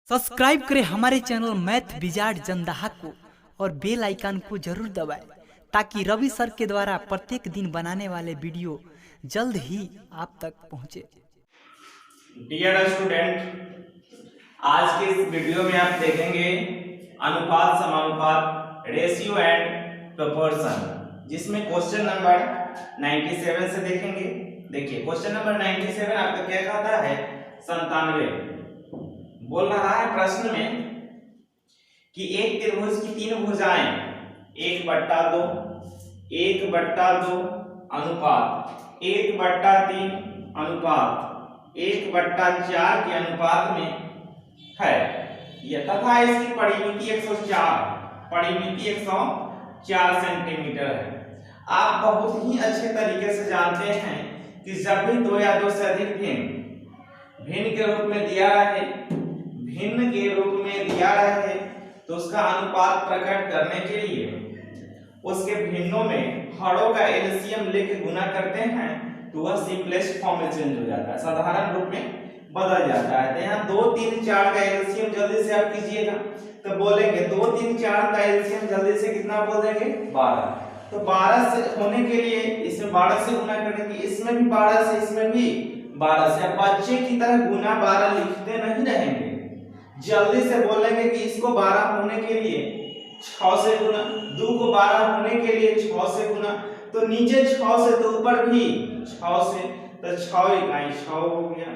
Subscribe करें हमारे channel math wizard Jandaha को और बेल आइकन को जरूर दबाएं ताकि रवि सर के द्वारा प्रत्येक दिन बनाने वाले वीडियो जल्द ही आप तक पहुंचे। डियर स्टूडेंट, आज के इस वीडियो में आप देखेंगे अनुपात समानुपात, रेशियो एंड प्रोपोर्शन, जिसमें क्वेश्चन नंबर 97 से देखेंगे। देखिए क्वेश्चन नंबर 97 आपका क्या कहता है, 97 बोल रहा है प्रश्न में कि एक त्रिभुज की तीन भुजाएं 1/2 1/2 अनुपात 1/3 अनुपात 1/4 के अनुपात में है यह, तथा इसकी परिमिति 104 सेंटीमीटर है। आप बहुत ही अच्छे तरीके से जानते हैं कि जब भी दो या दो से अधिक भिन्न के रूप में दिया रहे तो उसका अनुपात प्रकट करने के लिए उसके भिन्नों में हरों का एलसीएम लेके गुना करते हैं तो वह सिंपलेस्ट फॉर्म में चेंज हो जाता है, साधारण रूप में बदल जाता है। तो यहाँ 2 3 4 का एलसीएम जल्दी से आप कीजिएगा तो बोलेंगे 2 3 4 का एलसीएम जल्दी से कितना बोल देंगे, 12। तो 12 से होने के लिए इसमें 12 से गुना करेंगे, इसमें भी 12 से, इसमें भी 12 से। अब बच्चे की तरह गुना 12 लिखते नहीं रहेंगे, जल्दी से बोलेंगे कि इसको 12 होने के लिए 6 से गुना, 2 को 12 होने के लिए 6 से गुना, तो नीचे 6 से तो ऊपर भी 6 से, तो 6 इकाई 6 हो गया।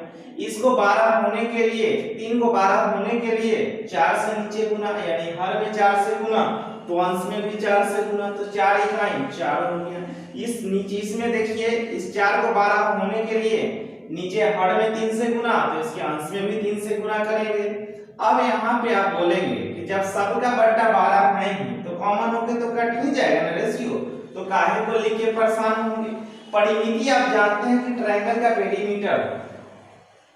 इसको 12 होने के लिए, 3 को 12 होने के लिए 4 से नीचे गुना, यानी हर में 4 से गुना तो अंश में भी 4 से गुना, तो 4 इकाई 4 हो गया। इस नीचे इसमें देखिए, इस 4 को 12 होने के लिए नीचे हर में 3 से गुना तो इसके अंश में भी 3 से गुना करेंगे। अब यहाँ पे आप बोलेंगे कि जब सबका बट्टा 12 है ही तो कॉमन होके तो कट ही जाएगा ना रेशियो, तो काहे को लिख के परेशान होंगे। परिमिति आप जानते हैं कि ट्रायंगल का पेरीमीटर,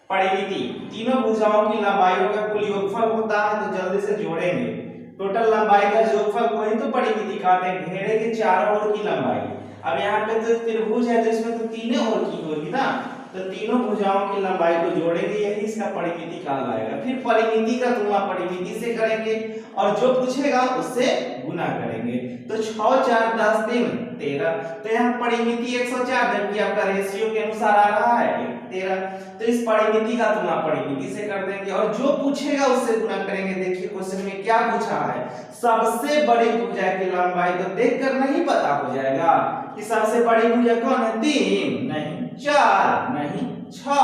परिमिति तीनों भुजाओं की लंबाइयों का कुल योगफल होता है, तो जल्दी से जोड़ेंगे। टोटल लंबाई का योगफल को ही तो परिमिति कहते हैं, घेरे के चारों ओर की लंबाई। अब यहाँ पे तो त्रिभुज है तो इसमें तो तीनों ओर की होगी ना, तो तीनों भुजाओं की लंबाई को जोड़ेंगे, यही इसका परिमिति कहलाएगा। फिर परिमिति का तुलना परिमिति से करेंगे और जो पूछेगा उससे गुना करेंगे। तो 6 4 10 3 13, तो यहाँ परिमिति 104 जबकि आपका रेशियो के अनुसार आ रहा है 13, तो इस परिमिति का तुलना परिमिति से कर देंगे और जो पूछेगा उससे गुना करेंगे। देखिए क्वेश्चन में क्या पूछा है, सबसे बड़ी भुजा की लंबाई, तो देखकर नहीं पता हो जाएगा कि सबसे बड़ी भुजा कौन है, 3 नहीं, 4 नहीं, 6,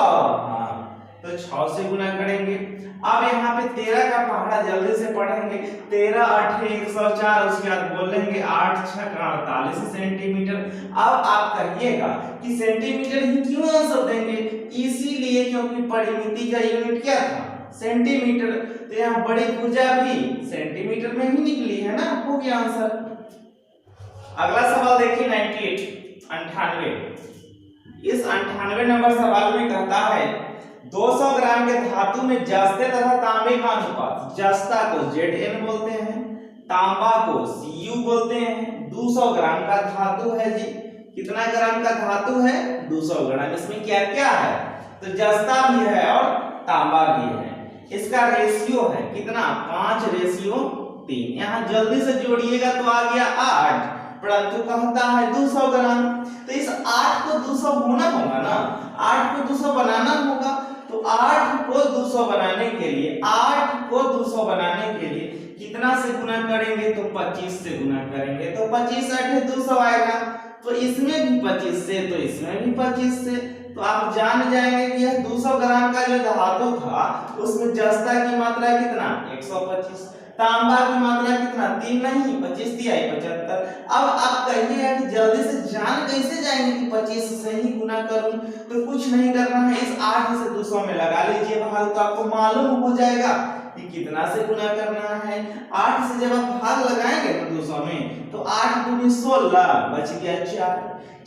हाँ तो 6 से गुना करेंगे। अब यहाँ पे 13 का पहाड़ा जल्दी से पढ़ेंगे, 13 8 104, उसके बाद बोलेंगे 8 6 48 सेंटीमीटर। अब आप कहिएगा कि सेंटीमीटर ही क्यों आंसर देंगे, इसीलिए क्योंकि परिमिति का यूनिट क्या था, सेंटीमीटर, तो यहाँ बड़ी भुजा भी सेंटीमीटर में ही निकली है ना, हो गया आंसर। अगला सवाल देखिए 98 इस 98 नंबर सवाल में कहता है 200 ग्राम के धातु में जस्ते तथा तांबे का अनुपात, जस्ता को Zn बोलते हैं, तांबा को Cu बोलते हैं। 200 ग्राम का धातु है जी, कितना ग्राम का धातु है, 200 ग्राम। इसमें क्या क्या है, तो जस्ता भी है और तांबा भी है। इसका रेशियो है कितना, 5:3। यहाँ जल्दी से जोड़िएगा तो आ गया 8, परंतु कहता है 200 ग्राम, तो इस 8 को 200 होना होगा ना, 8 को 200 बनाना होगा, तो 8 को 200 बनाने के लिए, 8 को 200 बनाने के लिए कितना से गुना करेंगे, तो 25 से गुना करेंगे, तो 25 8 200 आएगा, तो इसमें भी 25 से, तो इसमें भी 25 से, तो आप जान जाएंगे कि यह 200 ग्राम का जो धातु था उसमें जस्ता की मात्रा कितना, 125, तांबा की मात्रा कितना, 3 नहीं 25 दिया 75। अब आप कहिएगा कि जल्दी से जान कैसे जाएंगे कि 25 से ही गुना करूं, तो कुछ नहीं करना है, इस 8 से 200 में लगा लीजिए भाग, तो आपको मालूम हो जाएगा कि कितना से गुना करना है। 8 से जब आप भाग लगाएंगे ना 200 में, तो 8 दूनी 16, बच गया 4,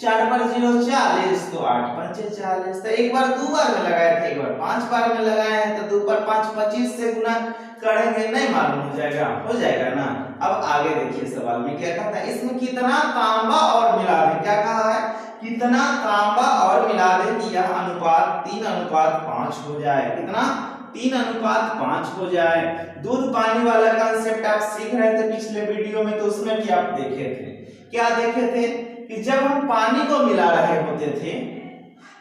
4 पर 0 40, तो 8 पंचे 40। तो एक बार 2 बार में लगाए थे, एक बार 5 बार में लगाए हैं, तो 2 पर 5 25 से गुना करेंगे, नहीं मालूम हो जाएगा ना। अब आगे देखिए सवाल में क्या कहता है, इसमें कितना तांबा और मिला दें, क्या कहा है, कितना तांबा और मिला दें कि यह अनुपात 3:5 हो जाए, कितना 3:5 हो जाए। दूध पानी वाला कंसेप्ट आप सीख रहे थे पिछले वीडियो में, तो उसमें भी आप देखे थे, क्या देखे थे कि जब हम पानी को मिला रहे होते थे,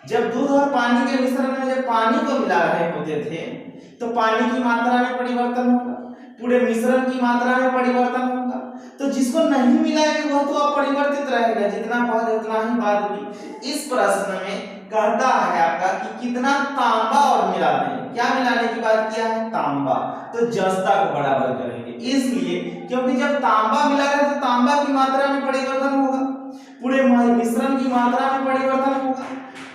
जब दूध और पानी के मिश्रण में जब पानी को मिला रहे होते थे तो पानी की मात्रा में परिवर्तन होगा, पूरे मिश्रण की मात्रा में परिवर्तन होगा। तो जिसको नहीं मिलाएंगे वह तो अपरिवर्तित रहेगा, जितना पहले उतना ही बाद भी। इस प्रश्न में कहता है आपका कि कितना तांबा और मिला दें, क्या मिलाने की बात किया है, तांबा, तो जस्ता को बराबर करेंगे, इसलिए क्योंकि जब तांबा मिला है तो तांबा की मात्रा में परिवर्तन होगा, पूरे मिश्रण की मात्रा में परिवर्तन होगा,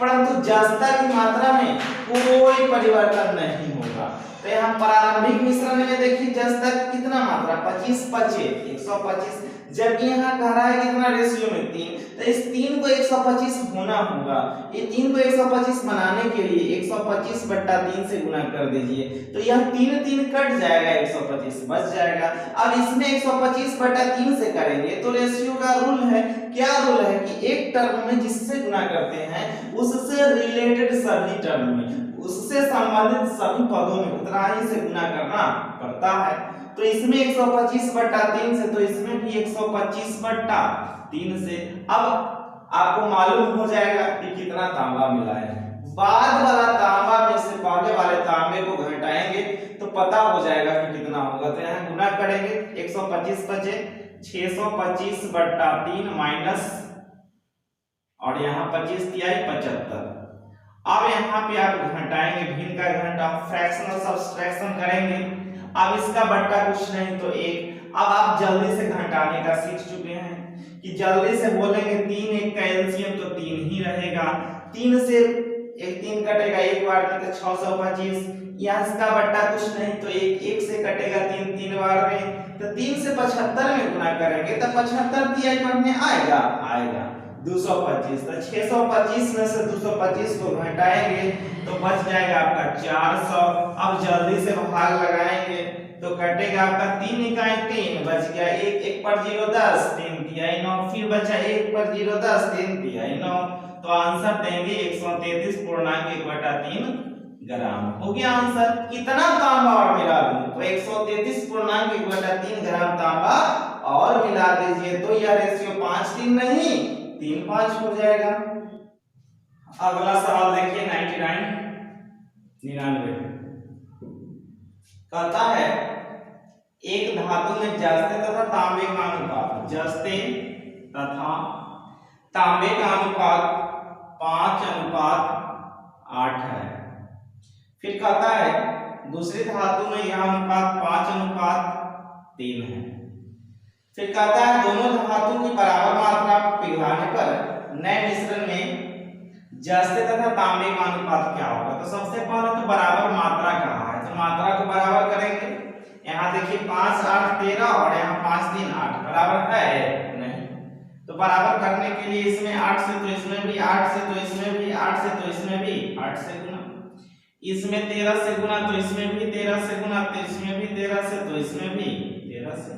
परंतु जस्ता की मात्रा में कोई परिवर्तन नहीं होगा। तो यहाँ प्रारंभिक मिश्रण में देखिए जस्ता कितना मात्रा 25 25 125, जबकि यहाँ कह रहा है कितना रेशियो में 3, तो इस 3 को 125 होना होगा। ये 3 को 125 बनाने के लिए 125/3 से गुना कर दीजिए, तो यह 3 3 कट जाएगा, 125 बच जाएगा। अब इसमें 125/3 से करेंगे तो रेशियो का रूल है, क्या रूल है कि एक टर्म में जिससे गुना करते हैं उससे रिलेटेड सभी टर्म में, उससे संबंधित सभी पदों में उतना ही से गुना करना पड़ता है। तो इसमें 125/3 से, तो इसमें भी 125/3 से। अब आपको मालूम हो जाएगा कि कितना तांबा मिला है। बाद वाला तांबा में से पहले वाले तांबे को घटाएंगे तो पता हो जाएगा कि कितना होगा। तो यहाँ गुना करेंगे, 125 बचे 625/3 माइनस, और यहाँ 25 तिहाई 75। अब यहाँ पे आप घटाएंगे, भिन्न का घंटा, फ्रैक्शनल सब्सट्रैक्शन करेंगे। अब इसका बट्टा कुछ नहीं तो 1। अब आप जल्दी से घटाने का सीख चुके हैं कि जल्दी से बोलेंगे 3 1 का एलसीएम तो 3 ही रहेगा, 3 से 3 कटेगा, एक बार में तो 625। यहाँ इसका बट्टा कुछ नहीं तो 1 से कटेगा 3 बार में, तो 3 से 75 में गुना करेंगे तो 75 तिहाई में आएगा 225। तो 625 में से 225 को घटाएंगे तो बच जाएगा आपका 400। अब जल्दी से भाग लगाएंगे तो कटेगा आपका 3 इकाई 3 बच गया, 1 पर 0 10 3 तिहाई 9, फिर बचा 1 पर 0 10 3 तिहाई 9। तो आंसर देंगे 133.1/3 ग्राम। हो गया आंसर। कितना तांबा और मिला दूं, तो 133.1/3 ग्राम तांबा और मिला दीजिए, तो यह रेशियो 5:3 नहीं 3:5 हो जाएगा। अगला सवाल देखिए 99 कहता है एक धातु में जस्ते तथा तांबे का अनुपात, जस्ते तथा तांबे का अनुपात 5:8 है। फिर कहता है दूसरी धातु में यह अनुपात 5:3 है। फिर कहता है दोनों धातु की बराबर मात्रा पिघलाने पर नए मिश्रण में जस्ते तथा तांबे का अनुपात क्या होगा। तो सबसे पहले तो बराबर मात्रा कहा है, तो मात्रा को बराबर करेंगे। यहाँ देखिए 5 8 13 और यहाँ 5 3 8 बराबर है नहीं, तो बराबर करने के लिए इसमें 8 से तो इसमें भी 8 से तो इसमें भी 8 से तो इसमें भी 8 से गुना, इसमें 13 से गुना तो इसमें भी 13 से गुना, तो इसमें भी 13 से तो इसमें भी 13 से।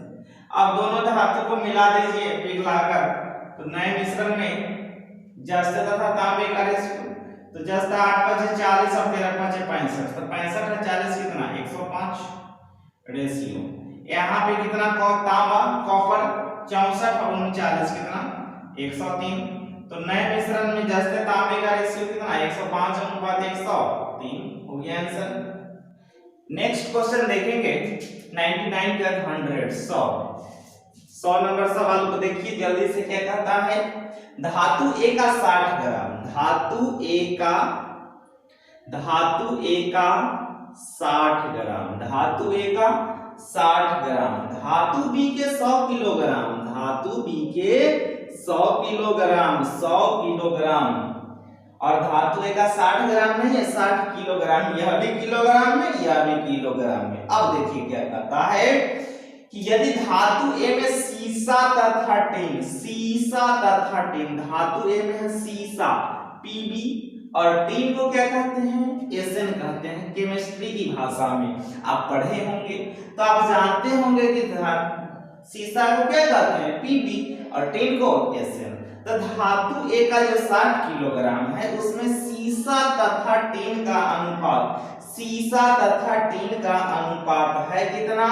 अब दोनों धातु को मिला दीजिए पिघलाकर, तो नए मिश्रण में जस्ते तथा तांबे का रेशियो, तो जस्ता 8 5 40 और 13 5 65, तो 65 और 40 कितना 105 रेशियो। यहाँ पे कितना तांबा कॉपर 64 और 39 कितना 103। तो नए मिश्रण में जस्ते तांबे का रेशियो कितना 105:103 हो गया आंसर। नेक्स्ट क्वेश्चन देखेंगे 99 का 100 नंबर सवाल को देखिए जल्दी से। क्या कहता है धातु A का 60 ग्राम, धातु A का 60 ग्राम, धातु A का 60 ग्राम, धातु B के 100 किलोग्राम, धातु B के 100 किलोग्राम, 100 किलोग्राम, और धातु A का 60 ग्राम नहीं है 60 किलोग्राम, यह भी किलोग्राम में यह भी किलोग्राम में। अब देखिए क्या कहता है कि यदि धातु A में सीसा तथा टिन, सीसा तथा टिन, धातु A में है सीसा Pb और टिन को क्या कहते हैं Sn कहते हैं, केमिस्ट्री की भाषा में आप पढ़े होंगे तो आप जानते होंगे कि सीसा को क्या कहते हैं Pb और टिन को Sn। तो धातु A का जो 60 किलोग्राम है उसमें सीसा तथा टीन का अनुपात, सीसा तथा टीन का अनुपात है कितना,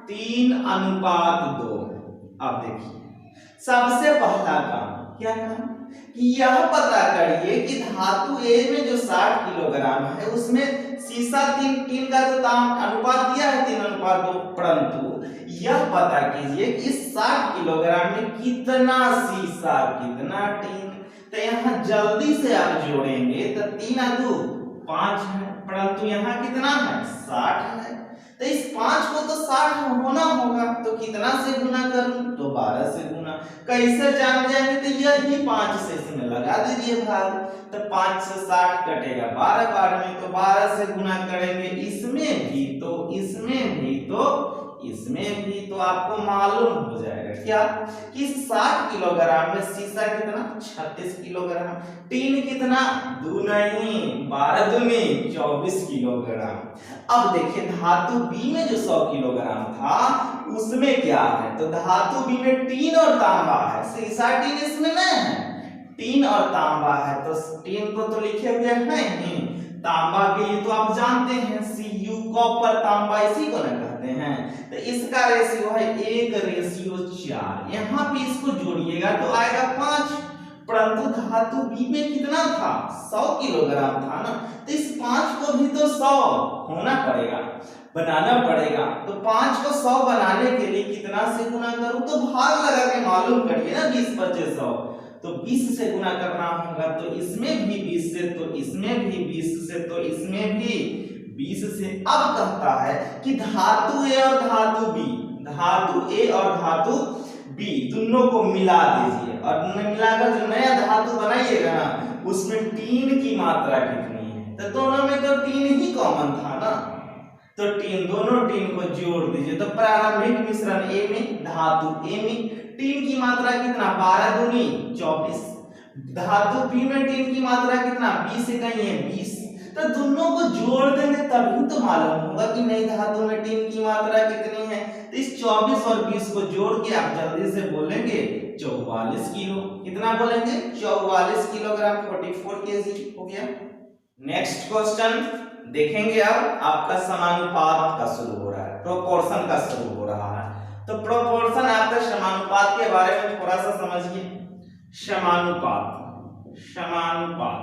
3:2। अब देखिए सबसे पहला काम क्या काम कि यह पता करिए कि धातु ए में जो 60 किलोग्राम है उसमें सीसा टीन का तो अनुपात दिया है 3:2, परंतु यह पता कीजिए कि इस 60 किलोग्राम में कितना सीसा कितना टीन। तो यहाँ जल्दी से आप जोड़ेंगे तो 3 2 5 है, परंतु यहाँ कितना है 60 है। तो इस 5 को तो 60 होना होगा, तो कितना से गुना करूं, तो 12 से गुना। कैसे जान जाएंगे, तो यही 5 से इसमें लगा दीजिए भाग, तो 5 से 60 कटेगा 12 बार में, तो 12 से गुना करेंगे इसमें भी तो इसमें भी तो इसमें भी, तो आपको मालूम हो जाएगा क्या कि 60 किलोग्राम में सीसा कितना 36 किलोग्राम, टीन कितना 2 नहीं 12 दूनी 24 किलोग्राम। अब देखिए धातु बी में जो 100 किलोग्राम था उसमें क्या है, तो धातु बी में टीन और तांबा है, सीसा टीन इसमें नहीं है, टीन और तांबा है, तो टीन को तो लिखे हुए हैं, तांबा के लिए तो आप जानते हैं Cu कॉपर तांबा इसी को ना कहते हैं। तो इसका रेशियो है 1:4। यहाँ पे इसको जोड़िएगा तो आएगा 5, परंतु धातु बी में कितना था 100 किलोग्राम था ना, तो इस 5 को भी तो 100 होना पड़ेगा, बनाना पड़ेगा। तो 5 को 100 बनाने के लिए कितना से गुना करूं, तो भाग लगा के मालूम करिए ना 20 × 100, तो 20 से गुना करना होगा, तो इसमें भी 20 से, तो इसमें भी 20 से, तो इसमें भी 20 से। अब कहता है कि धातु ए और धातु बी, धातु ए और धातु बी दोनों को मिला दीजिए और मिलाकर जो नया धातु बनाइएगा ना उसमें टीन की मात्रा कितनी है, तो दोनों में तो टीन ही कॉमन था ना, तो टीन दोनों टीन को जोड़ दीजिए। तो प्रारंभिक मिश्रण ए में धातु ए में टीन की मात्रा कितना 12 दूनी 24, धातु बी में टीन की मात्रा कितना 20 से कहीं है 20, तो दोनों को जोड़ देंगे तभी तो मालूम होगा कि नई धातु में टीन की मात्रा कितनी है। तो इस 24 और 20 को जोड़ के आप जल्दी से बोलेंगे 44 किलो, कितना बोलेंगे 44 किलोग्राम 44 केजी हो गया। नेक्स्ट क्वेश्चन देखेंगे, अब आपका समानुपात का शुरू हो रहा है, प्रोपोर्शन का शुरू हो रहा है। तो प्रोपोर्शन आपका समानुपात के बारे में थोड़ा सा समझिए। समानुपात, समानुपात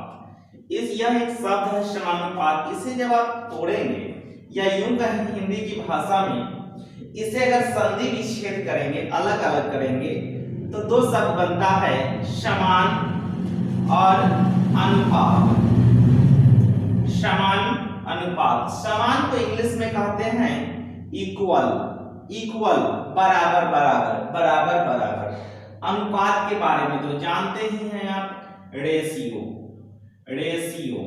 यह एक शब्द है समानुपात, इसे जब आप तोड़ेंगे या यूं कहें हिंदी की भाषा में इसे अगर संधि विच्छेद करेंगे अलग अलग करेंगे तो 2 शब्द बनता है समान और अनुपात। समान अनुपात, समान को इंग्लिश में कहते हैं इक्वल, इक्वल बराबर बराबर बराबर बराबर। अनुपात के बारे में तो जानते ही हैं आप, रेशियो, रेशियो,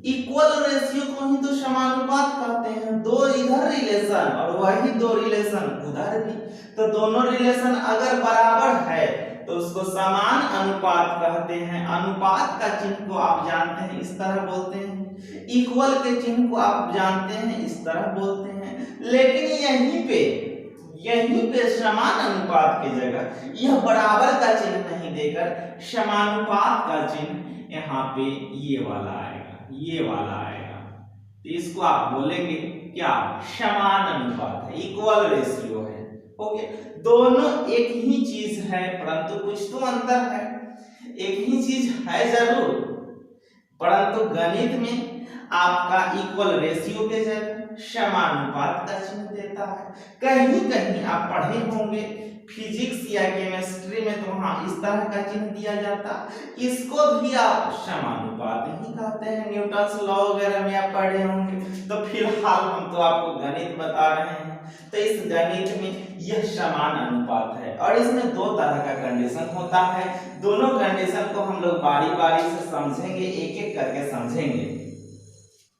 इक्वल रेशियो को ही तो समानुपात कहते हैं। 2 इधर रिलेशन और वही 2 रिलेशन उधर भी, तो दोनों रिलेशन अगर बराबर है तो उसको समान अनुपात कहते हैं। अनुपात का चिन्ह को आप जानते हैं इस तरह बोलते हैं, इक्वल के चिन्ह को आप जानते हैं इस तरह बोलते हैं, लेकिन यहीं पे समान अनुपात की जगह यह बराबर का चिन्ह नहीं देकर समानुपात का चिन्ह यहाँ पे ये वाला आएगा, ये वाला आएगा। तो इसको आप बोलेंगे क्या, समान अनुपात है, इक्वल रेशियो है, हो गया। दोनों एक ही चीज है परंतु कुछ तो अंतर है, एक ही चीज है जरूर, परंतु गणित में आपका इक्वल रेशियो के जगह समानुपात का चिन्ह देता है। कहीं कहीं आप पढ़े होंगे फिजिक्स या केमिस्ट्री में तो वहां इस तरह का चिन्ह दिया जाता, इसको भी आप समानुपात ही कहते हैं, न्यूटन्स लॉ वगैरह में आप पढ़े होंगे। तो फिलहाल हम तो आपको गणित बता रहे हैं, तो इस गणित में यह समान अनुपात है और इसमें 2 तरह का कंडीशन होता है। दोनों कंडीशन को हम लोग बारी बारी से समझेंगे, एक एक करके समझेंगे।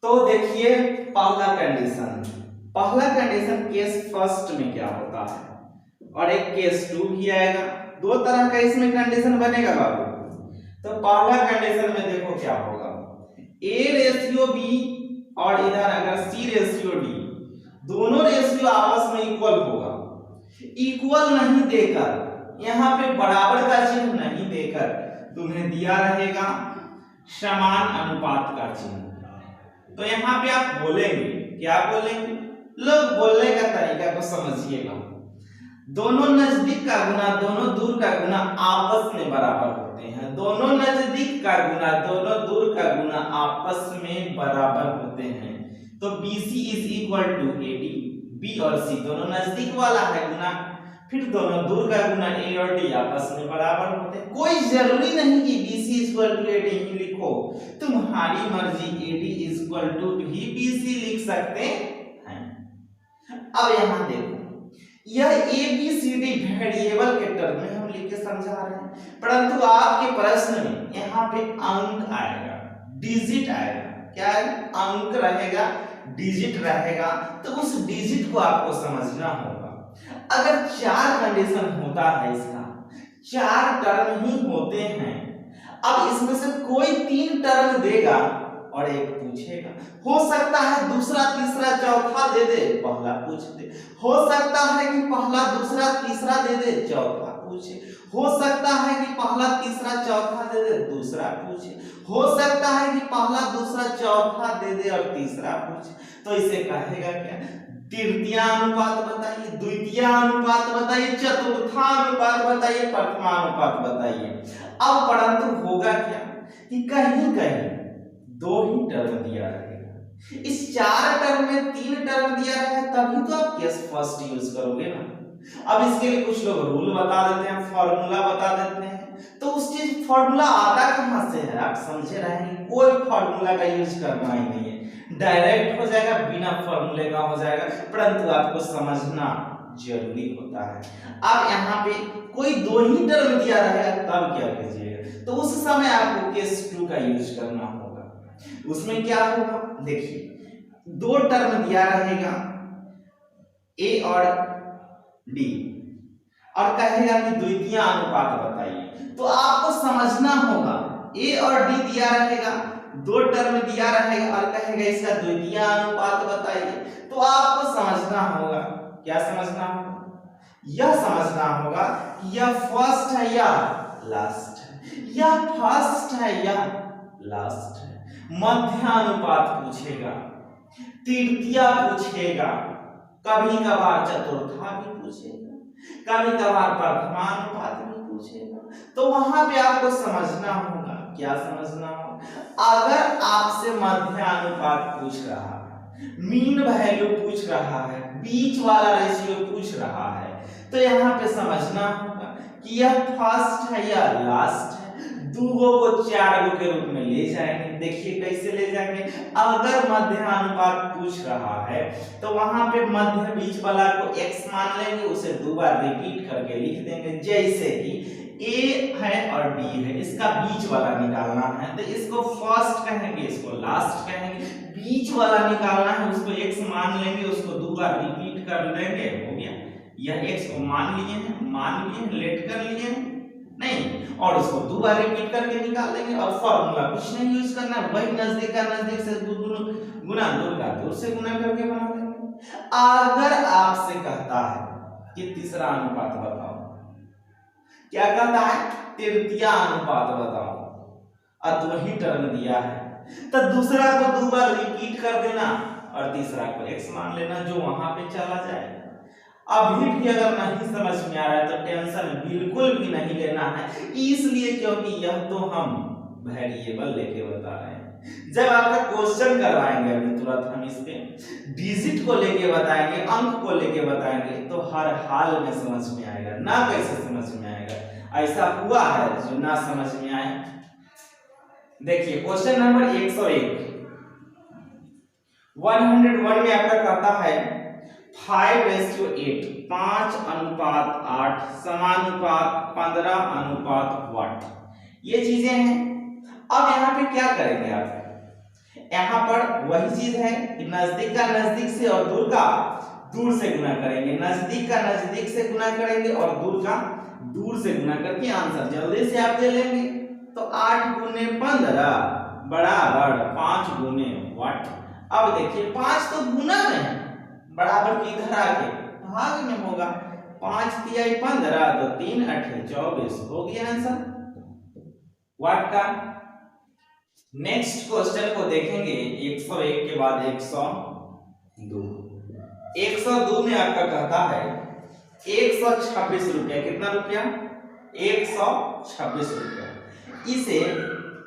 तो देखिए पहला कंडीशन केस फर्स्ट में क्या होता है और एक केस 2 भी आएगा, 2 तरह का इसमें कंडीशन बनेगा बाबू। तो पहला कंडीशन में देखो क्या होगा, A/B और इधर अगर C/D दोनों रेशियो आपस में इक्वल होगा, इक्वल नहीं देकर यहाँ पे बराबर का चिन्ह नहीं देकर तुम्हें दिया रहेगा समान अनुपात का चिन्ह। तो यहाँ पे आप बोलेंगे, क्या बोलेंगे? लोग बोलने का तरीका को समझिएगा। दोनों नजदीक का गुना दोनों दूर का गुना आपस में बराबर होते हैं। दोनों नजदीक का गुना दोनों दूर का गुना आपस में बराबर होते हैं। तो BC is equal to AD। B और C दोनों नजदीक वाला है गुना, फिर दोनों दूर का गुना A और D आपस में बराबर होते हैं। कोई जरूरी नहीं कि BC इक्वल टू AD ही लिखो, तुम्हारी मर्जी। AD इक्वल टू भी BC लिख सकते हैं। अब यहाँ देखो, यह ABCD वेरिएबल के टर्म में हम लिख के समझा रहे हैं, परंतु आपके प्रश्न में यहाँ पे अंक आएगा, डिजिट आएगा। क्या है? अंक रहेगा, डिजिट रहेगा। तो उस डिजिट को आपको समझना होगा। अगर 4 कंडीशन होता है, इसका 4 टर्म ही होते हैं। अब इसमें से कोई 3 टर्म देगा और एक पूछेगा। हो सकता है दूसरा तीसरा चौथा दे दे, पहला पूछ दे। हो सकता है कि पहला दूसरा तीसरा दे दे, चौथा पूछे। हो सकता है कि पहला तीसरा चौथा दे दे, दूसरा पूछे। हो सकता है कि पहला दूसरा चौथा दे दे और तीसरा पूछे। तो इसे कहेगा क्या? तृतीयानुपात बताइए, द्वितीयानुपात बताइए, चतुर्थानुपात बताइए, प्रथमानुपात बताइए। अब परंतु होगा क्या कि कहीं कहीं 2 ही टर्म दिया रहेगा। इस 4 टर्म में 3 टर्म दिया रहेगा, तभी तो आप केस फर्स्ट यूज करोगे ना। अब इसके लिए कुछ लोग रूल बता देते हैं, फॉर्मूला बता देते हैं। तो उस चीज फॉर्मूला आता कहां से है? आप समझे रहेंगे, कोई फॉर्मूला का यूज करना ही नहीं है, डायरेक्ट हो जाएगा, बिना फॉर्मूले का हो जाएगा। परंतु आपको समझना जरूरी होता है। अब यहाँ पे कोई 2 ही टर्म दिया रहेगा, तब क्या कीजिएगा? तो उस समय आपको केस 2 का यूज करना होगा। उसमें क्या होगा? देखिए, 2 टर्म दिया रहेगा A और D, और कहेगा कि द्वितीय अनुपात बताइए। तो आपको समझना होगा, A और D दिया रहेगा, 2 टर्म दिया रहेगा और कहेगा इसका द्वितीय अनुपात बताइए। तो आपको समझना होगा, क्या समझना होगा? यह समझना होगा कि यह फर्स्ट है या लास्ट है, यह फर्स्ट है या लास्ट है। मध्यानुपात पूछेगा, तृतीय पूछेगा, कभी कभार चतुर्था भी पूछेगा, कभी कभार प्रथमानुपात भी पूछेगा। तो वहां पे आपको समझना होगा, क्या समझना होगा? अगर आपसे मध्यानुपात पूछ रहा है, मीन वैल्यू पूछ रहा है, बीच वाला रेशियो पूछ रहा है, तो यहाँ पे समझना होगा कि यह फर्स्ट है या लास्ट है। 2 को 4 के रूप में ले जाएंगे। देखिए कैसे ले जाएंगे। अगर मध्यानुपात पूछ रहा है तो वहां पे मध्य बीच वाला को x मान लेंगे, उसे 2 बार रिपीट करके लिख देंगे। जैसे कि A है और B है, इसका बीच वाला निकालना है तो इसको फर्स्ट कहेंगे, इसको लास्ट कहेंगे। बीच वाला निकालना है, उसको x मान लेंगे, उसको 2 बार रिपीट कर लेंगे, हो गया। यह x को मान लिए हैं, लेट कर लिए हैं नहीं, और उसको 2 बार रिपीट करके निकाल लेंगे। और फॉर्मूला कुछ नहीं यूज करना है, वही नजदीक का नजदीक से गुना, दूर का दूर से गुना करके बना लेंगे। अगर आपसे कहता है कि तीसरा अनुपात बताओ, क्या कहता है? तृतीय अनुपात बताओ, और 2 ही टर्म दिया है, तो दूसरा को 2 बार रिपीट कर देना और तीसरा को x मान लेना, जो वहां पे चला जाएगा। अभी भी अगर नहीं समझ में आ रहा है तो टेंशन बिल्कुल भी नहीं लेना है, इसलिए क्योंकि यह तो हम वेरिएबल लेके बता रहे हैं। जब आपका क्वेश्चन करवाएंगे अभी तुरंत हम इस पे डिजिट को लेके बताएंगे, अंक को लेके बताएंगे, तो हर हाल में समझ में आएगा, ना कैसे समझ में आएगा। ऐसा हुआ है जो ना समझ में आए। देखिए क्वेश्चन नंबर 101 101 में आपका कहता है 5:8, 5:8 समानुपात 15:8। ये चीजें हैं। अब यहाँ पे क्या करेंगे आप? यहाँ पर वही चीज है कि नजदीक का नजदीक से और दूर का दूर से गुना करेंगे, नजदीक का नजदीक से गुना करेंगे और दूर का दूर से गुना करके आंसर जल्दी से आप दे लेंगे। तो 8 × 15 बराबर 5 × वाट। अब देखिए 5 तो गुना में है, बराबर की इधर आके भाग में होगा। 5 × 15 तो 3 × 8 = 24 हो गया आंसर वाट का। नेक्स्ट क्वेश्चन को देखेंगे 101 के बाद 102। 102 में आपका कहता है 126 रुपया, कितना रुपया? 126 रुपया। इसे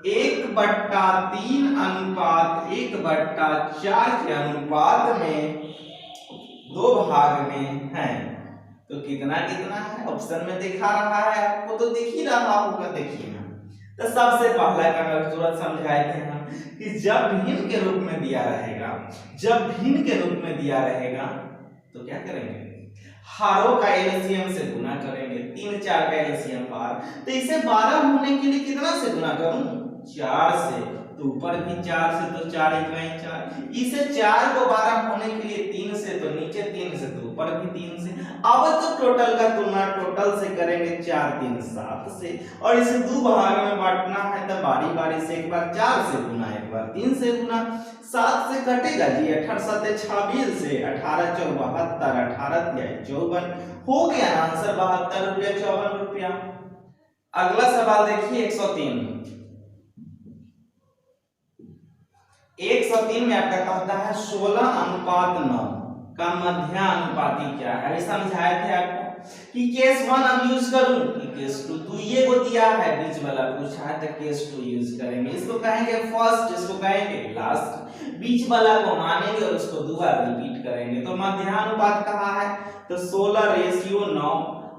1/3 अनुपात 1/4 के अनुपात में 2 भाग में है, तो कितना कितना है? ऑप्शन में दिखा रहा है, आपको तो दिख ही रहा होगा। देखिए ना, तो सबसे पहला का मैं तुरंत समझाए थे हम कि जब भिन्न के रूप में दिया रहेगा, जब भिन्न के रूप में दिया रहेगा तो क्या करेंगे? हारों का एलसीएम से गुना करेंगे। 3 4 का एलसीएम बार, तो इसे 12 होने के लिए कितना से गुना करूं? 4 से। तो ऊपर भी 4 से, तो 4 × 4। इसे 4 को 12 होने के लिए 3 से, तो नीचे 3 से, तो ऊपर भी 3 से। अब तो टोटल का तुलना टोटल से करेंगे। 4 3 7 से, और इसे 2 भाग में बांटना है, तो बारी बारी से एक बार 4 से गुना, एक बार 3 से गुना। 7 से कटेगा जी, 18 7 26 से, 18 4 72, 18 3 54, हो गया आंसर 72 रुपया 54 रुपया। अगला सवाल देखिए 103। 103 में आपका कहता है 16:9 का मध्यानुपाती क्या है? अभी समझाए थे आपको कि केस 1 अब यूज करूं कि केस 2। तो ये को दिया है, बीच वाला पूछा है, तो केस 2 यूज करेंगे। इसको कहेंगे फर्स्ट, इसको कहेंगे लास्ट। बीच वाला को मानेंगे और उसको दो बार रिपीट करेंगे। तो मध्यानुपात कहा है, तो 16:9,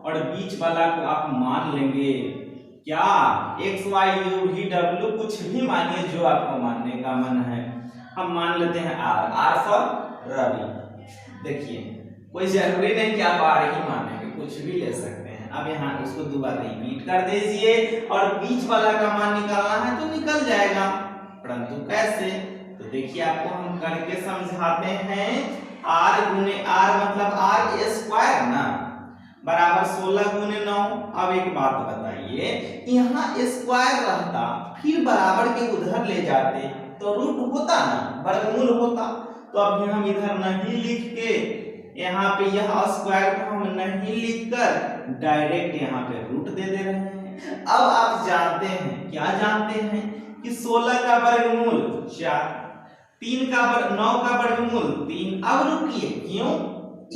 और बीच वाला को आप मान लेंगे क्या? x y u v w, कुछ भी मानिए जो आपको मानने का मन है। हम मान लेते हैं r फॉर रवि। देखिए, कोई जरूरी नहीं कि आप r ही मानेंगे, कुछ भी ले सकते हैं। अब यहाँ उसको दोबारा रिपीट कर दीजिए, और बीच वाला का मान निकालना है तो निकल जाएगा, परंतु कैसे? तो देखिए, आपको हम करके समझाते हैं। r गुने r मतलब r स्क्वायर ना, बराबर 16 × 9। अब एक बात बताइए, यहाँ स्क्वायर रहता, फिर बराबर के उधर ले जाते तो रूट होता ना, वर्गमूल होता। तो अब हम इधर नहीं लिख के, यहाँ पे यह स्क्वायर को हम नहीं लिखकर डायरेक्ट यहाँ पे रूट दे रहे हैं। अब आप जानते हैं, क्या जानते हैं कि 16 का वर्गमूल 4, 3 का 9 का वर्गमूल 3। अब रुकिए, क्यों?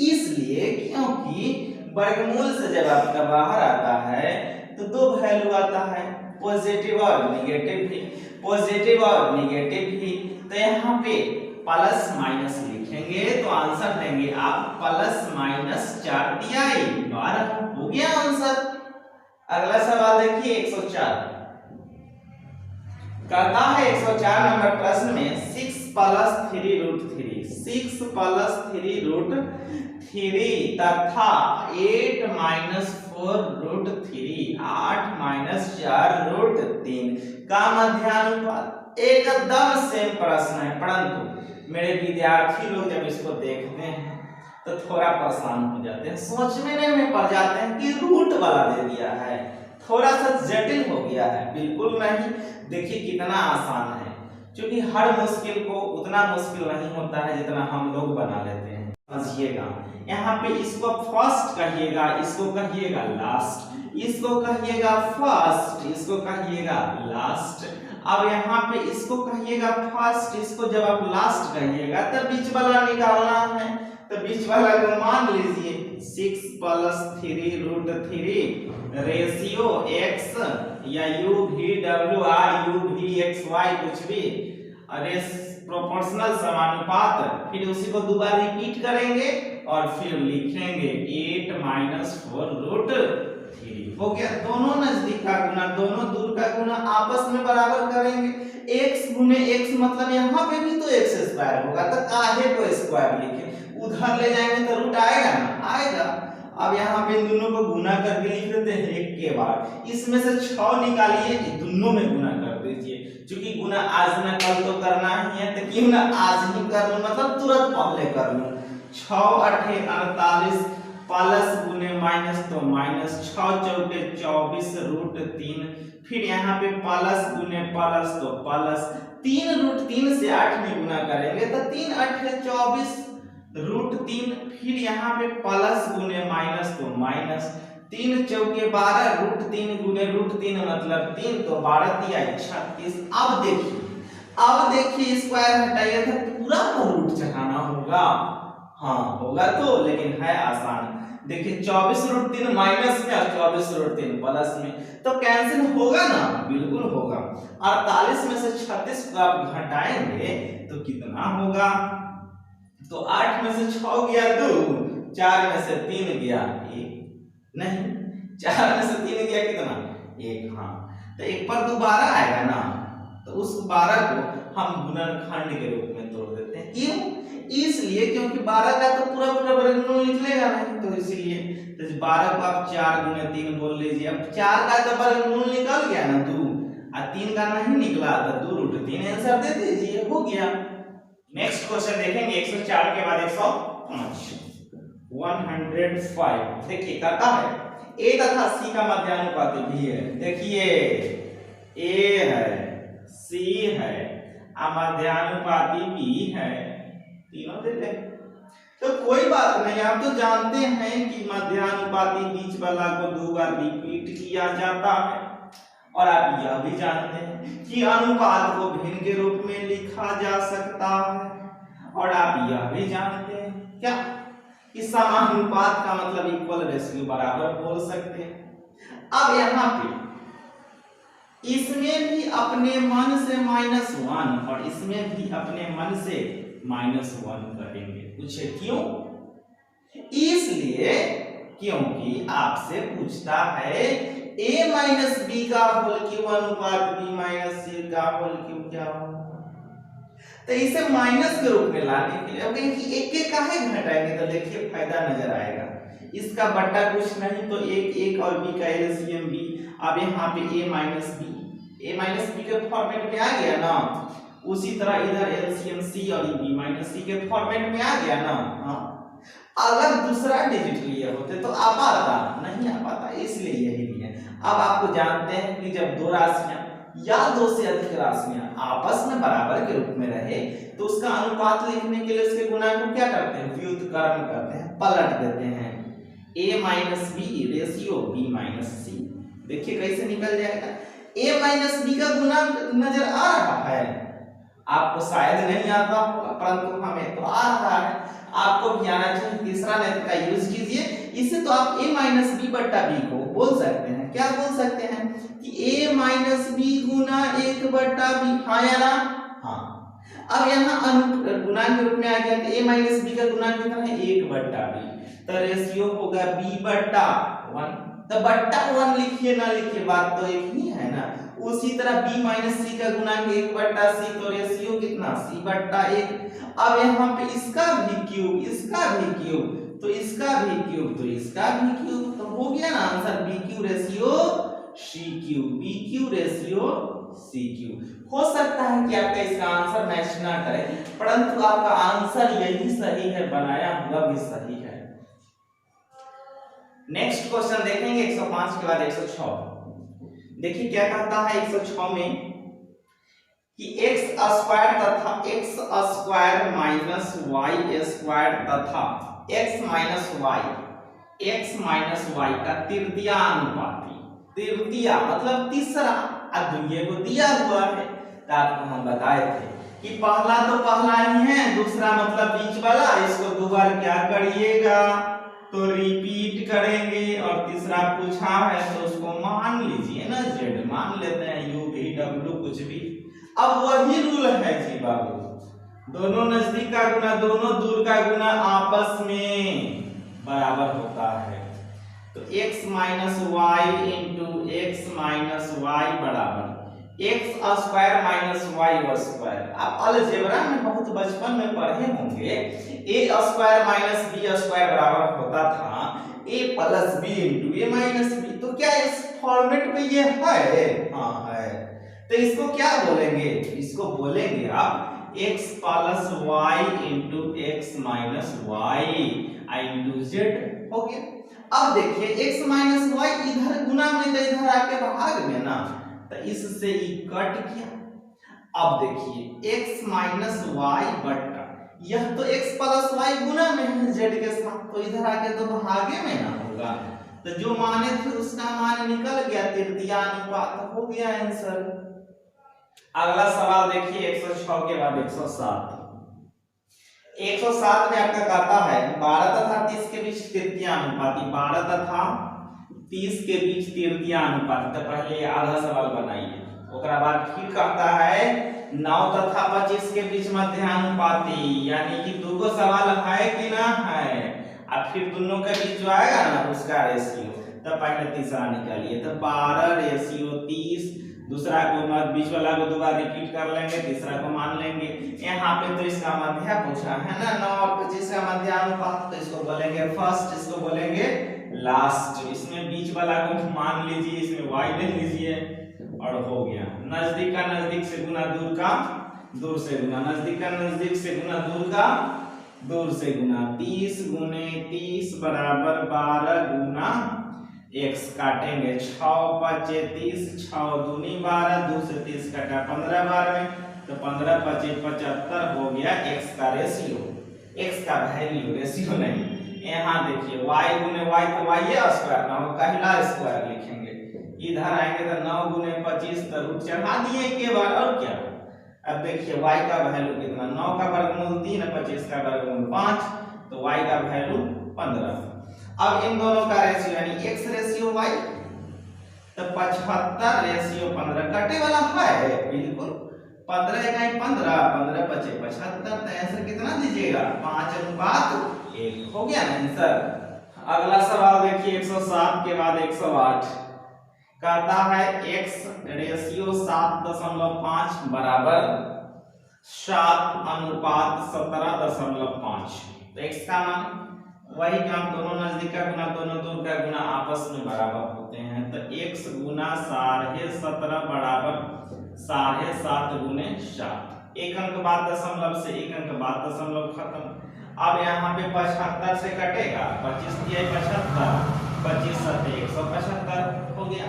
इसलिए क्योंकि वर्गमूल से जब आपका बाहर आता है तो 2 वैल्यू आता है, पॉजिटिव और नेगेटिव भी, पॉजिटिव और नेगेटिव भी। तो यहाँ पे प्लस माइनस लिखेंगे तो आंसर देंगे आप +-4 तिहाई 12। हो गया आंसर। अगला सवाल देखिए 104 कहता है 104 नंबर प्रश्न में 6 + 3√3, 6 + 3√3 तथा 8 - 4√3, 8 - 4√3 का मध्यानुपात। एकदम सेम प्रश्न है, परंतु मेरे विद्यार्थी लोग जब इसको देखते हैं तो थोड़ा परेशान हो जाते हैं, सोचने में पड़ जाते हैं कि रूट वाला दे दिया है, थोड़ा सा जटिल हो गया है। बिल्कुल नहीं, देखिए कितना आसान है, क्योंकि हर मुश्किल को उतना मुश्किल नहीं होता है जितना हम लोग बना लेते हैं। समझिएगा, यहाँ पे इसको फर्स्ट कहिएगा, इसको कहिएगा लास्ट, इसको कहिएगा फर्स्ट, इसको कहिएगा लास्ट। अब यहाँ पे इसको कहिएगा फर्स्ट, इसको जब आप लास्ट कहिएगा तब बीच वाला निकालना है। तो बीच वाला को मान लीजिए 6 + 3√3 रेशियो x या u v w r u v x y कुछ भी, अरे प्रोपोर्शनल समानुपात। फिर उसी को दोबारा रिपीट करेंगे और फिर लिखेंगे 8 - 4√3। हो गया। दोनों नजदीक का गुना, दोनों दूर का गुना आपस में बराबर करेंगे। x × x मतलब यहाँ पे भी तो x² होगा, तो काहे को स्क्वायर लिखे, उधर ले जाएंगे तो रूट आएगा ना, आएगा। अब यहाँ पे इन दोनों को गुना करके लिख देते हैं एक के बाद। इसमें से 6 निकालिए, दोनों में गुना कर दीजिए। क्योंकि गुना आज ना कल तो करना ही है, तो क्यों ना आज ही कर लूं, मतलब तुरंत पहले कर लूं। 6 × 8 = 48, प्लस गुने माइनस तो माइनस, 6 × 4 = 24√3। फिर यहाँ पे प्लस गुने प्लस तो प्लस, 3√3 से 8 में गुना करेंगे तो 3 × 8 = 24√3। फिर यहाँ पे प्लस गुने माइनस तो माइनस, 3 × 4 = 12√3 गुने √3 मतलब 3, तो 12 × 3 = 36। अब देखिए अब देखिए स्क्वायर हटाइए तो पूरा को रूट चढ़ाना होगा, हाँ होगा तो, लेकिन है आसान। देखिए 24√3 माइनस में और 24√3 प्लस में, तो कैंसिल होगा ना, बिल्कुल होगा। 48 में से 36 को आप घटाएंगे तो कितना होगा, तो 8 में से 6 गया 2, 4 में से 3 गया 1, नहीं 4 में से 3 गया कितना 1, हाँ तो 1 पर 2 12 आएगा ना, तो उस 12 को हम गुणनखंड के रूप में तोड़ देते हैं। क्यों, इसलिए क्योंकि 12 का तो पूरा पूरा वर्गमूल निकलेगा नहीं, तो इसीलिए तो 12 को आप 4 गुणे 3 बोल लीजिए। अब 4 का तो वर्गमूल निकल गया ना 2, और 3 का नहीं निकला तो 2√3 आंसर दे दीजिए, हो गया। नेक्स्ट क्वेश्चन देखेंगे 104 के बाद 105। 105 देखिए कहता है a तथा c का मध्यानुपाती भी है। देखिए a है, c है, मध्यानुपाती b है, तीनों दे दे तो कोई बात नहीं। आप तो जानते हैं कि मध्यानुपाती बीच वाला को 2 बार रिपीट किया जाता है, और आप यह भी जानते हैं कि अनुपात को भिन्न के रूप में लिखा जा सकता है, और आप यह भी जानते हैं क्या कि समानुपात का मतलब इक्वल रेशियो बराबर बोल सकते हैं। अब यहाँ पे इसमें भी अपने मन से -1 और इसमें भी अपने मन से -1 करेंगे। पूछे क्यों, इसलिए क्योंकि आपसे पूछता है a माइनस बी का होल क्यूब अनुपात b माइनस c का होल क्यूब क्या होगा, तो इसे माइनस के रूप में लाने के लिए अब कहेंगे एक एक काहे घटाएंगे, तो देखिए फायदा नजर आएगा। इसका बट्टा कुछ नहीं तो एक और b का एलसीएम b। अब यहाँ पे a माइनस बी के फॉर्मेट में आ गया ना, उसी तरह इधर एलसीएम c और b माइनस c के फॉर्मेट में आ गया ना। हाँ अगर दूसरा डिजिट लिए होते तो आ पाता, नहीं आ पाता, इसलिए यही लिए। अब आपको जानते हैं कि जब दो राशियां या दो से अधिक राशियां आपस में बराबर के रूप में रहे तो उसका अनुपात लिखने के लिए उसके गुणांक को क्या करते हैं, व्युत्क्रम करते हैं, पलट देते हैं। a minus B ratio b minus C, देखिए कैसे निकल जाएगा। a माइनस बी का गुणांक नजर आ रहा है, आपको शायद नहीं आता होगा परंतु हमें तो आ रहा है, आपको भी आना चाहिए। तीसरा मेथड का यूज कीजिए, इसे तो आप a माइनस बी बट्टा बी को बोल सकते हैं, क्या बोल सकते हैं कि a माइनस बी गुना 1 बट्टा बी, हाँ या ना, हाँ। अब यहाँ गुणांक के रूप में आ गया तो a माइनस बी का गुणांक कितना है 1 बट्टा बी, तो रेशियो होगा b बट्टा 1, तो बट्टा 1 लिखिए ना लिखिए बात तो एक ही है ना। उसी तरह b माइनस सी का गुणांक 1 बट्टा सी, तो रेशियो कितना c बट्टा 1। अब यहाँ पे इसका भी क्यूब, इसका भी क्यूब, तो इसका भी क्यूब, तो इसका भी क्यूब, तो हो गया ना answer B Q ratio C Q, B Q ratio C Q. हो सकता है कि आपका इसका आंसर मैच ना करे, परंतु आपका आंसर यही सही है, बनाया हुआ भी सही है। नेक्स्ट क्वेश्चन देखेंगे 105 के बाद 106। देखिए क्या कहता है 106 में कि x स्क्वायर तथा x square minus y square तथा x माइनस y का तृतीया अनुपाती, तृतीया मतलब तीसरा अद्वितीय को दिया हुआ है। तो आपको हम बताए थे कि पहला तो पहला ही है, दूसरा मतलब बीच वाला, इसको दो बार क्या करिएगा तो रिपीट करेंगे, और तीसरा पूछा है तो उसको मान लीजिए ना z, मान लेते हैं u v w कुछ भी। अब वही रूल है जी बाबू, दोनों नजदीक का गुना दोनों दूर का गुना आपस में बराबर होता है, तो x minus Y into X minus Y बराबर X square minus Y square. आप अलजेब्रा में बहुत बचपन में पढ़े होंगे, A square minus B square बराबर होता था A plus B into A minus B. तो क्या इस फॉर्मेट में ये है? हाँ है। तो इसको क्या बोलेंगे? इसको बोलेंगे आप x plus Y into X minus Y into Z. हो गया। अब देखिए x माइनस वाई इधर गुना में तो इधर आके भाग में ना, तो इससे ही कट किया। अब देखिए x माइनस वाई बट्टा यह तो x प्लस वाई गुना में है z के साथ, तो इधर आके तो भागे में ना होगा, तो जो माने थे उसका मान निकल गया, तृतीया अनुपात हो गया आंसर। अगला सवाल देखिए 106 के बाद 107। 107 में आपका कहता है 12 तथा 30 के बीच तृतीय अनुपाती, 12 तथा 30 के बीच तृतीय अनुपाती। तो पहले आधा सवाल बनाइए, ओकरा बाद फिर कहता है 9 तथा 25 के बीच मध्यानुपाती, यानी कि दूगो सवाल है कि ना है, और फिर दोनों के बीच जो आएगा ना उसका रेशियो। तो पहले तीसरा निकालिए, तो 12 रेशियो 30, दूसरा को बीच वाला को दोबारा रिपीट कर लेंगे, तीसरा को मान लेंगे। यहाँ पे तो इसका मध्य पूछा है ना, 9 और 25 का मध्यानुपात, तो इसको बोलेंगे फर्स्ट, इसको बोलेंगे लास्ट। इसमें बीच वाला को मान लीजिए, इसमें y ले लीजिए और हो गया। नजदीक का नजदीक से गुना दूर का दूर से गुना, नजदीक का नजदीक से गुना दूर का दूर से गुना। 30 गुने 30 बराबर 12 गुना x, काटेंगे 6 5 30, 6 दूनी 12, 2 से 30 कटा 15 बार में, तो 15 25 75 हो गया x का रेशियो, x का वैल्यू, रेशियो नहीं। यहाँ देखिए y गुने y तो y स्क्वायर ना हो, पहला स्क्वायर लिखेंगे। इधर आएंगे तो 9 गुने 25 तो रूट चढ़ा दिए एक बार, और क्या। अब देखिए y का वैल्यू कितना, 9 का वर्गमूल 3, 25 का वर्गमूल 5, तो y का वैल्यू 15। अब इन दोनों का रेशियो यानी x रेशियो y, तो 75 रेशियो 15 कटे वाला है बिल्कुल। 15 इकाई 15, 15 25 75, तो आंसर कितना दीजिएगा 5:1 हो गया ना आंसर। अगला सवाल देखिए 107 के बाद 108, कहता है x रेशियो 7.5 बराबर 7:17.5। तो x का मान, वही काम, दोनों नजदीक का गुना दोनों दूर का गुना आपस में बराबर होते हैं, तो x गुना 17.5 बराबर 7.5 गुने 7। एक अंक बाद दशमलव से, एक अंक बाद दशमलव खत्म। अब यहाँ पे 75 से कटेगा, 25 दिया 75, 25 7 175 हो गया।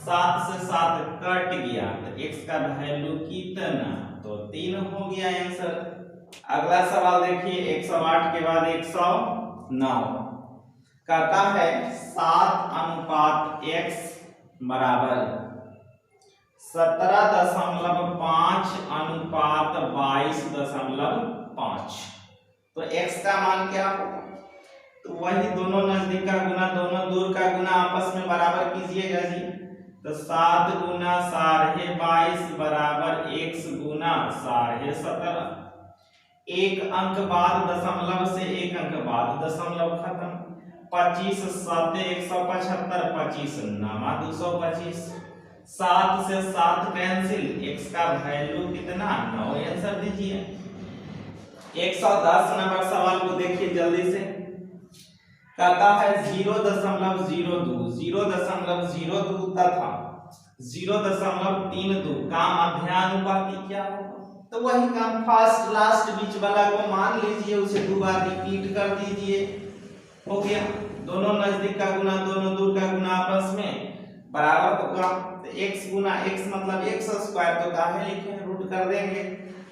7 से 7 कट गया, तो x का वैल्यू कितना, तो 3 हो गया आंसर। अगला सवाल देखिए 108 के बाद 109, कहता है 7:x बराबर 17.5:22.5। तो x का मान क्या होगा, तो वही दोनों नजदीक का गुना दोनों दूर का गुना आपस में बराबर कीजिएगा जी। तो 7 गुना 22.5 बराबर x गुना 17.5। एक अंक बाद दशमलव से, एक अंक बाद दशमलव खत्म। 25 7 175, 25 9 225, 7 से 7 कैंसिल, x का वैल्यू कितना 9, आंसर दीजिए। 110 नंबर सवाल को देखिए जल्दी से, कहता है 0.02 0.02 तथा 0.32 का मध्यानुपाती क्या होगा। तो वही काम, फर्स्ट लास्ट बीच वाला को मान लीजिए, उसे दो बार रिपीट कर दीजिए, हो गया। दोनों नजदीक का गुना दोनों दूर का गुना आपस में बराबर होगा। तो x गुना x मतलब x स्क्वायर, तो काहे लिखे हैं, रूट कर देंगे।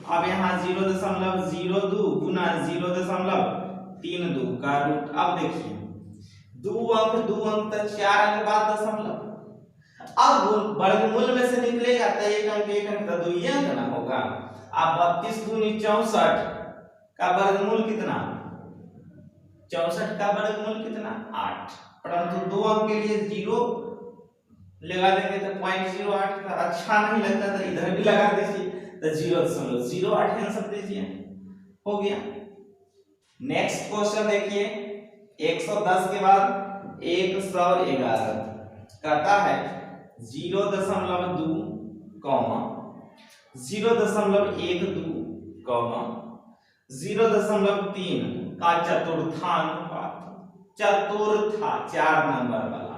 अब यहाँ 0.02 गुना 0.32 का रूट। अब देखिए दो अंक तक 4 अंक बाद दशमलव। अब वर्गमूल में से निकलेगा तो एक अंक तो 2 अंक ना होगा। अब 32 दूनी 64 का वर्गमूल कितना, 64 का वर्गमूल कितना 8, परंतु 2 अंक के लिए 0 लगा देंगे तो 0.08 का अच्छा नहीं लगता, तो इधर भी लगा दीजिए, तो 0.08 आंसर दीजिए, हो गया। नेक्स्ट क्वेश्चन देखिए 110 के बाद 111, कहता है 0.2 कॉमा 0.12 कॉमा 0.3 का चतुर्थानुपात, चतुर्था 4 नंबर वाला,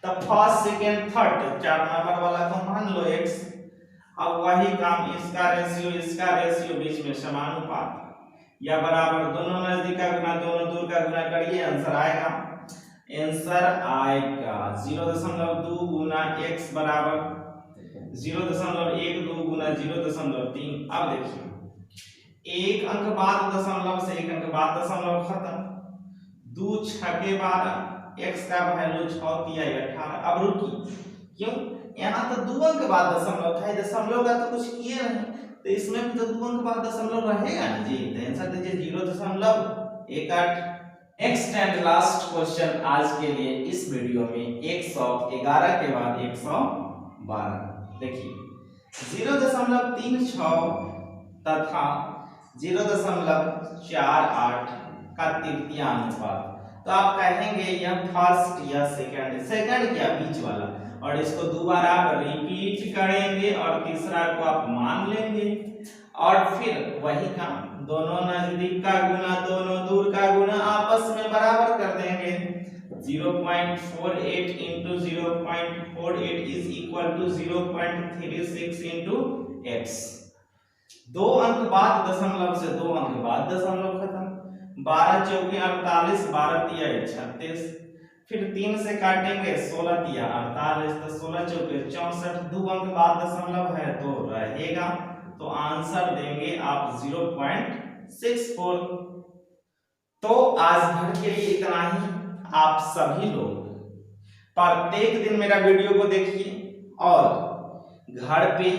तब फर्स्ट सेकेंड थर्ड 4 नंबर वाला को मान लो x। अब वही काम, इसका रेशियो बीच में समानुपात या बराबर, दोनों नजदीक का गुना दोनों दूर का गुना करिए, आंसर आएगा 0.2 गुना x बराबर 0.12 गुना 0.3। अब देखिए एक अंक बाद दशमलव से, एक अंक बाद दशमलव खत्म। 2 6 के 12, x का वैल्यू 6 3 18। अब रुकिए क्यों? यहाँ तो 2 अंक बाद दशमलव था, दशमलव का तो कुछ किए नहीं, तो इसमें भी तो 2 अंक बाद दशमलव रहेगा ना जी। तो आंसर दीजिए 0.18। नेक्स्ट एंड लास्ट क्वेश्चन आज के लिए इस वीडियो में 111 के बाद 112। देखिए 0.36 तथा 0.48 का तृतीय अनुपात। तो आप कहेंगे यह फर्स्ट या सेकंड, सेकंड क्या बीच वाला, और इसको दोबारा आप रिपीट करेंगे और तीसरा को आप मान लेंगे और फिर वही काम, दोनों नजदीक का गुना दोनों दूर का गुना आपस में बराबर कर देंगे। 0.48 into 0.48 is equal to 0.36 into x। 2 अंक बाद दशमलव से 2 अंक बाद दशमलव खत्म। 12 चौके 48, 12 तिया 36, फिर 3 से काटेंगे 16 तिया 48, तो 16 चौके 64, 2 अंक बाद दशमलव है तो रहेगा, तो आंसर देंगे आप 0.64। तो आज भर के लिए इतना ही। आप सभी लोग प्रत्येक दिन मेरा वीडियो को देखिए और घर पे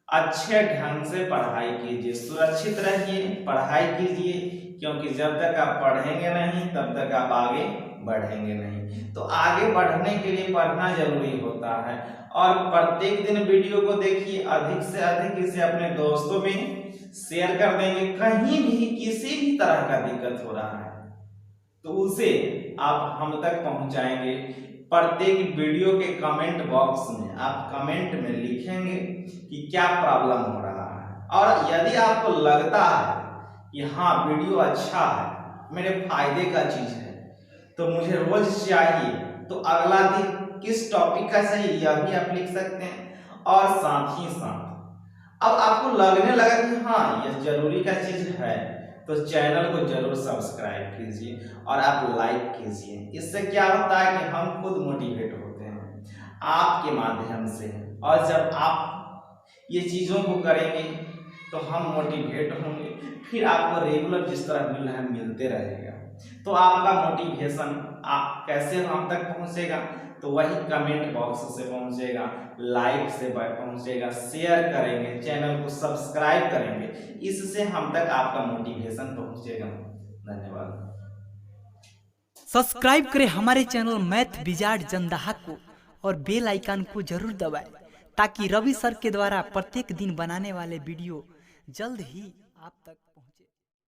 अच्छे ढंग से पढ़ाई कीजिए, सुरक्षित रहिए, पढ़ाई कीजिए, क्योंकि जब तक आप पढ़ेंगे नहीं तब तक आप आगे बढ़ेंगे नहीं। तो आगे बढ़ने के लिए पढ़ना जरूरी होता है। और प्रत्येक दिन वीडियो को देखिए, अधिक से अधिक इसे अपने दोस्तों में शेयर कर देंगे। कहीं भी किसी भी तरह का दिक्कत हो रहा है तो उसे आप हम तक पहुंचाएंगे। प्रत्येक वीडियो के कमेंट बॉक्स में आप कमेंट में लिखेंगे कि क्या प्रॉब्लम हो रहा है, और यदि आपको लगता है कि हाँ वीडियो अच्छा है, मेरे फायदे का चीज है, तो मुझे रोज चाहिए, तो अगला दिन किस टॉपिक का सही यह भी आप लिख सकते हैं। और साथ ही साथ अब आपको लगने लगा कि हाँ यह जरूरी का चीज है, तो चैनल को जरूर सब्सक्राइब कीजिए और आप लाइक कीजिए। इससे क्या होता है कि हम खुद मोटिवेट होते हैं आपके माध्यम से, और जब आप ये चीजों को करेंगे तो हम मोटिवेट होंगे, फिर आपको रेगुलर जिस तरह मिल रहा है मिलते रहेगा। तो आपका मोटिवेशन आप कैसे हम तक पहुंचेगा, तो वही कमेंट बॉक्स से पहुंचेगा, लाइक से पहुंचेगा, शेयर करेंगे, चैनल को सब्सक्राइब करेंगे, इससे हम तक आपका मोटिवेशन पहुंचेगा। धन्यवाद। सब्सक्राइब करें हमारे चैनल मैथ विजार्ड जंदाहा को और बेल आइकन को जरूर दबाएं, ताकि रवि सर के द्वारा प्रत्येक दिन बनाने वाले वीडियो जल्द ही आप तक